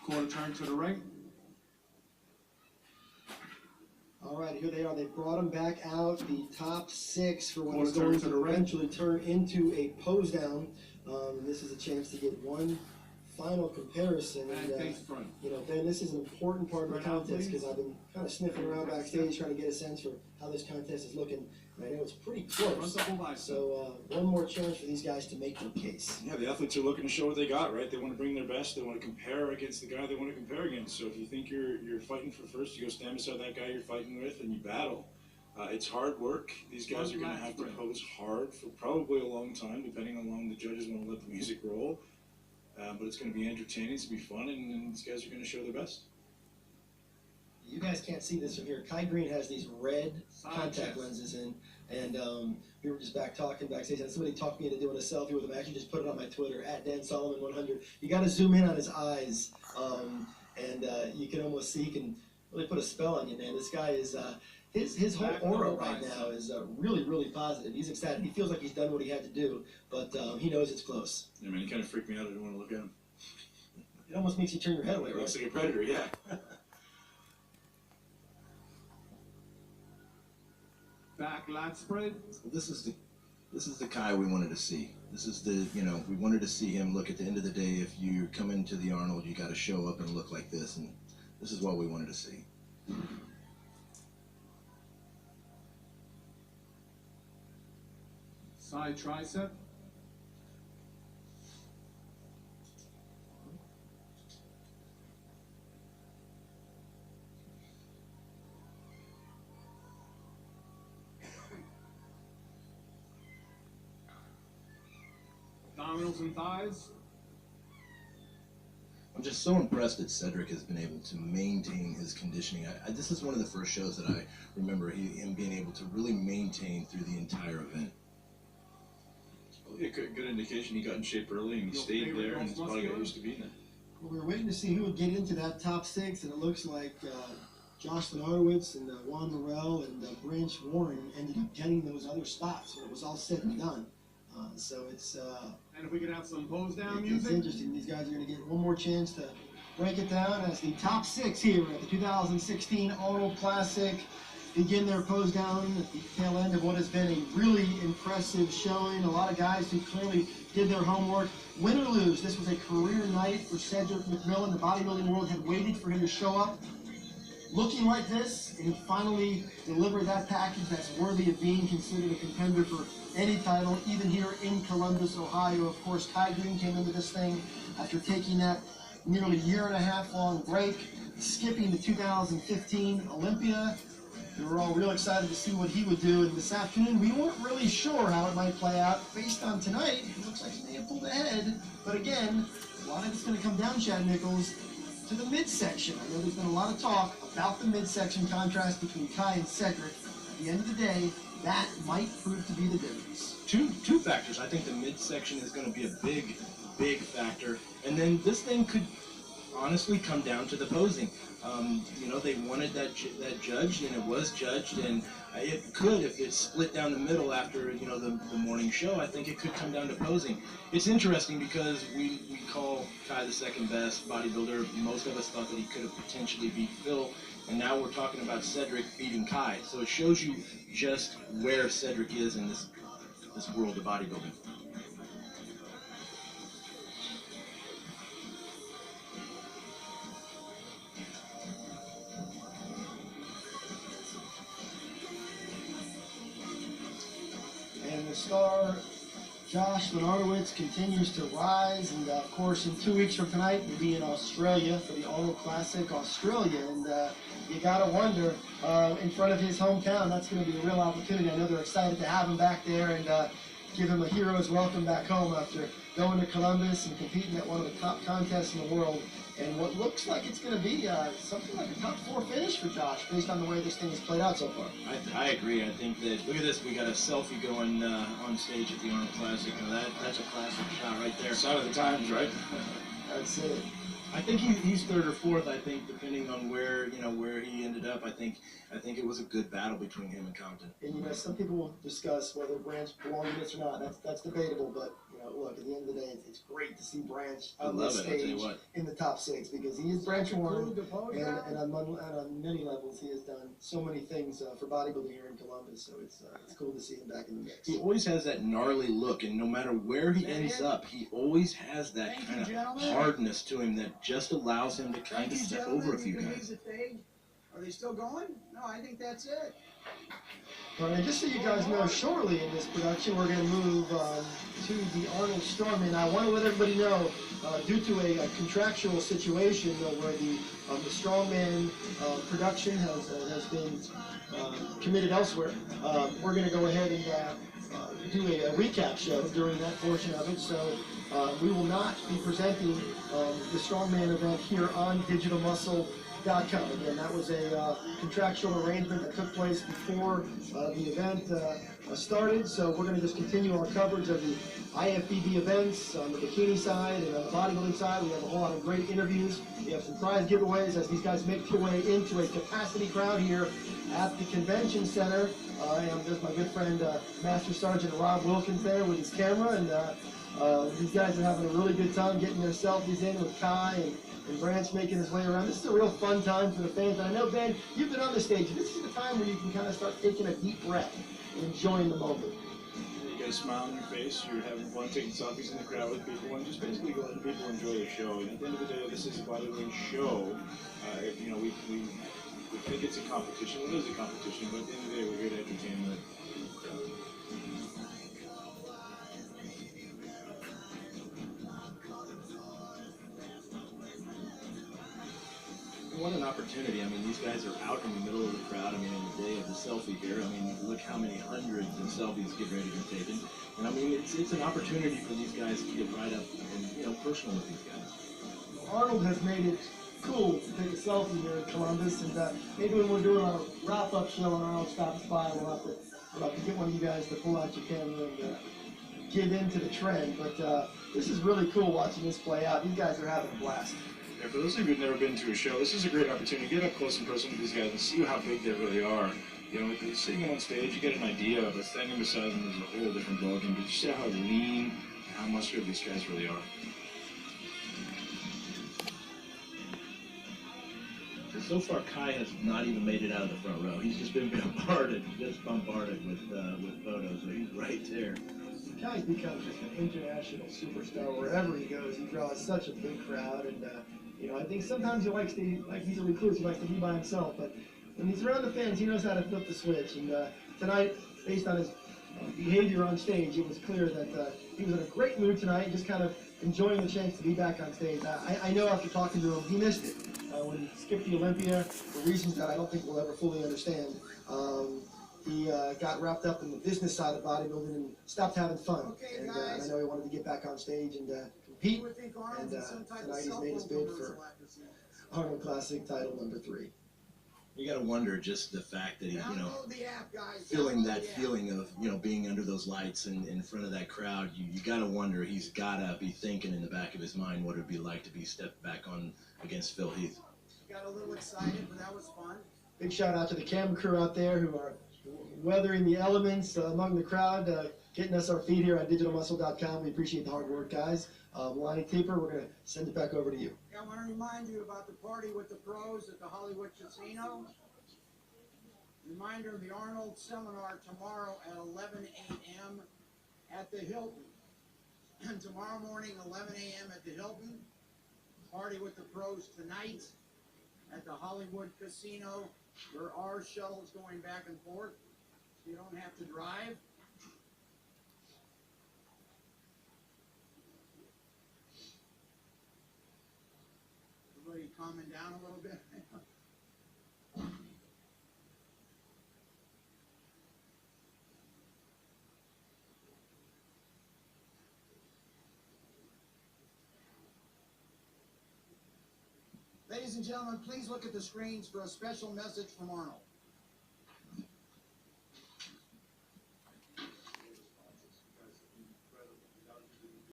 Quarter turn to the ring. All right, here they are. They brought him back out, the top six for what is Quarter going turn to to the ring. eventually turn into a pose down. And this is a chance to get one final comparison. And And, face front. you know, Ben, this is an important part of the Spread out, contest please. because I've been kind of sniffing around backstage trying to get a sense for how this contest is looking. And I know it's pretty close. Front double bicep. So one more chance for these guys to make their case. Yeah, the athletes are looking to show what they got, right? They want to bring their best. They want to compare against the guy they want to compare against. So if you think you're fighting for first, you go stand beside that guy you're fighting with and you battle. It's hard work. These guys are going to have to pose hard for probably a long time, depending on how long the judges want to let the music roll. But it's going to be entertaining, it's going to be fun, and these guys are going to show their best. You guys can't see this from here. Kai Greene has these red contact lenses in, and we were just backstage, and somebody talked me into doing a selfie with him. I actually just put it on my Twitter, @DanSolomon100. You got to zoom in on his eyes, and you can almost see, he can really put a spell on you, man. This guy is, his whole aura right now is really, really positive. He's excited. He feels like he's done what he had to do, but he knows it's close. Yeah, man, he kind of freaked me out. I didn't want to look at him. It almost makes you turn your head away, He right? looks like a predator, yeah. Back lat spread. This is the Kai we wanted to see. This is the, we wanted to see him look. At the end of the day, if you come into the Arnold, you got to show up and look like this, and this is what we wanted to see. Side tricep. Abdominals and thighs. I'm just so impressed that Cedric has been able to maintain his conditioning. This is one of the first shows that I remember him being able to really maintain through the entire event. Well, good indication he got in shape early and he stayed there, and he's probably got used to being there. Well, we were waiting to see who would get into that top six, and it looks like Josh Lenarowitz and Juan Morel and Branch Warren ended up getting those other spots when it was all said and done. So it's And if we could have some pose down it's music. interesting. These guys are going to get one more chance to break it down as the top six here at the 2016 Arnold Classic begin their pose down at the tail end of what has been a really impressive showing. A lot of guys who clearly did their homework. Win or lose, this was a career night for Cedric McMillan. The bodybuilding world had waited for him to show up looking like this, and he finally delivered that package that's worthy of being considered a contender for any title, even here in Columbus, Ohio. Of course, Kai Greene came into this thing after taking that nearly year-and-a-half long break, skipping the 2015 Olympia. We were all real excited to see what he would do, and this afternoon we weren't really sure how it might play out. Based on tonight, it looks like he may have pulled ahead, but again, a lot of it's going to come down, Chad Nichols, to the midsection. I know there's been a lot of talk about the midsection contrast between Kai and Cedric. At the end of the day, that might prove to be the difference. Two factors. I think the midsection is going to be a big factor, and then this thing could honestly come down to the posing. They wanted that judged, and it was judged, and it could, if it's split down the middle after the morning show, I think it could come down to posing. It's interesting because we call Kai the second best bodybuilder. Most of us thought that he could have potentially beat Phil, and now we're talking about Cedric beating Kai. So it shows you just where Cedric is in this world of bodybuilding. And the star, Josh Lenarowitz, continues to rise. And of course, in 2 weeks from tonight, we'll be in Australia for the Arnold Classic Australia. And you got to wonder, in front of his hometown, that's going to be a real opportunity. I know they're excited to have him back there and give him a hero's welcome back home after going to Columbus and competing at one of the top contests in the world. And what looks like it's going to be something like a top 4 finish for Josh, based on the way this thing has played out so far. I agree. I think that, look at this, we got a selfie going on stage at the Arnold Classic. That's a classic shot right there. Sign of the times, right? That's it. I think he's third or fourth. I think depending on where he ended up. I think it was a good battle between him and Compton. And some people will discuss whether Branch belonged in this or not. That's debatable, but look, at the end of the day, it's great to see Branch I on love this it, I'll tell you stage what. in the top 6 because he is Branch one, Include the pose down? and on many levels he has done so many things for bodybuilding here in Columbus. So it's cool to see him back in the mix. He always has that gnarly look, and no matter where he ends up, he always has that Thank kind you, of gentlemen. hardness to him that just allows him to kind of step over a few guys. Are they still going? No, I think that's it. All right, and just so you guys know, shortly in this production, we're going to move to the Arnold Strongman. I want to let everybody know, due to a contractual situation where the Strongman production has been committed elsewhere, we're going to go ahead and do a recap show during that portion of it. So we will not be presenting the Strongman event here on digitalmuscle.com. Again, that was a contractual arrangement that took place before the event started. So we're going to just continue our coverage of the IFBB events on the bikini side and on the bodybuilding side. We have a whole lot of great interviews. We have some prize giveaways as these guys make their way into a capacity crowd here at the convention center. And there's my good friend Master Sergeant Rob Wilkins there with his camera, and these guys are having a really good time getting their selfies in with Kai and Branch making his way around. This is a real fun time for the fans. And I know, Ben, you've been on the stage. This is the time where you can kind of start taking a deep breath and enjoying the moment. You got a smile on your face, you're having fun taking selfies in the crowd with people, and just basically letting people enjoy the show. And at the end of the day, this is a bodybuilding show. You know, we think it's a competition. It is a competition, but at the end of the day, we're here to entertain the crowd. What an opportunity. I mean, these guys are out in the middle of the crowd. I mean, on the day of the selfie here, I mean, look how many hundreds of selfies get ready to be taken. And I mean, it's an opportunity for these guys to get right up and, personal with these guys. Arnold has made it cool to take a selfie here in Columbus, and maybe when we're doing our wrap-up show on Arnold Stops By, we'll have to get one of you guys to pull out your camera and get into the trend. But this is really cool watching this play out. These guys are having a blast. Yeah, for those of you who've never been to a show, this is a great opportunity to get up close and personal with these guys and see how big they really are. You know, with seeing them on stage, you get an idea, but standing beside them is a whole different ballgame. But you see how lean, how muscular these guys really are. So far, Kai has not even made it out of the front row. He's just been bombarded with photos, so he's right there. Kai's become just an international superstar wherever he goes. He draws such a big crowd, and I think sometimes he's a recluse. He likes to be by himself, but when he's around the fans, he knows how to flip the switch. And tonight, based on his behavior on stage, it was clear that he was in a great mood tonight, just kind of enjoying the chance to be back on stage. I know after talking to him, he missed it when he skipped the Olympia for reasons that I don't think we'll ever fully understand. He got wrapped up in the business side of bodybuilding and stopped having fun. Okay, and guys. I know he wanted to get back on stage and compete. And tonight he's made his bid for Arnold Classic title number 3. You got to wonder just the fact that he, feeling that feeling of, being under those lights and in front of that crowd, you got to wonder, he's got to be thinking in the back of his mind what it would be like to be stepped back on against Phil Heath. Got a little excited, but that was fun. Big shout out to the camera crew out there who are weathering the elements among the crowd, getting us our feed here on digitalmuscle.com. We appreciate the hard work, guys. Lonnie Taper, we're going to send it back over to you. I want to remind you about the party with the pros at the Hollywood Casino. Reminder of the Arnold seminar tomorrow at 11 a.m. at the Hilton. And tomorrow morning, 11 a.m. at the Hilton. Party with the pros tonight at the Hollywood Casino. There are shuttles going back and forth, so you don't have to drive. Everybody calming down a little bit. Ladies and gentlemen, please look at the screens for a special message from Arnold.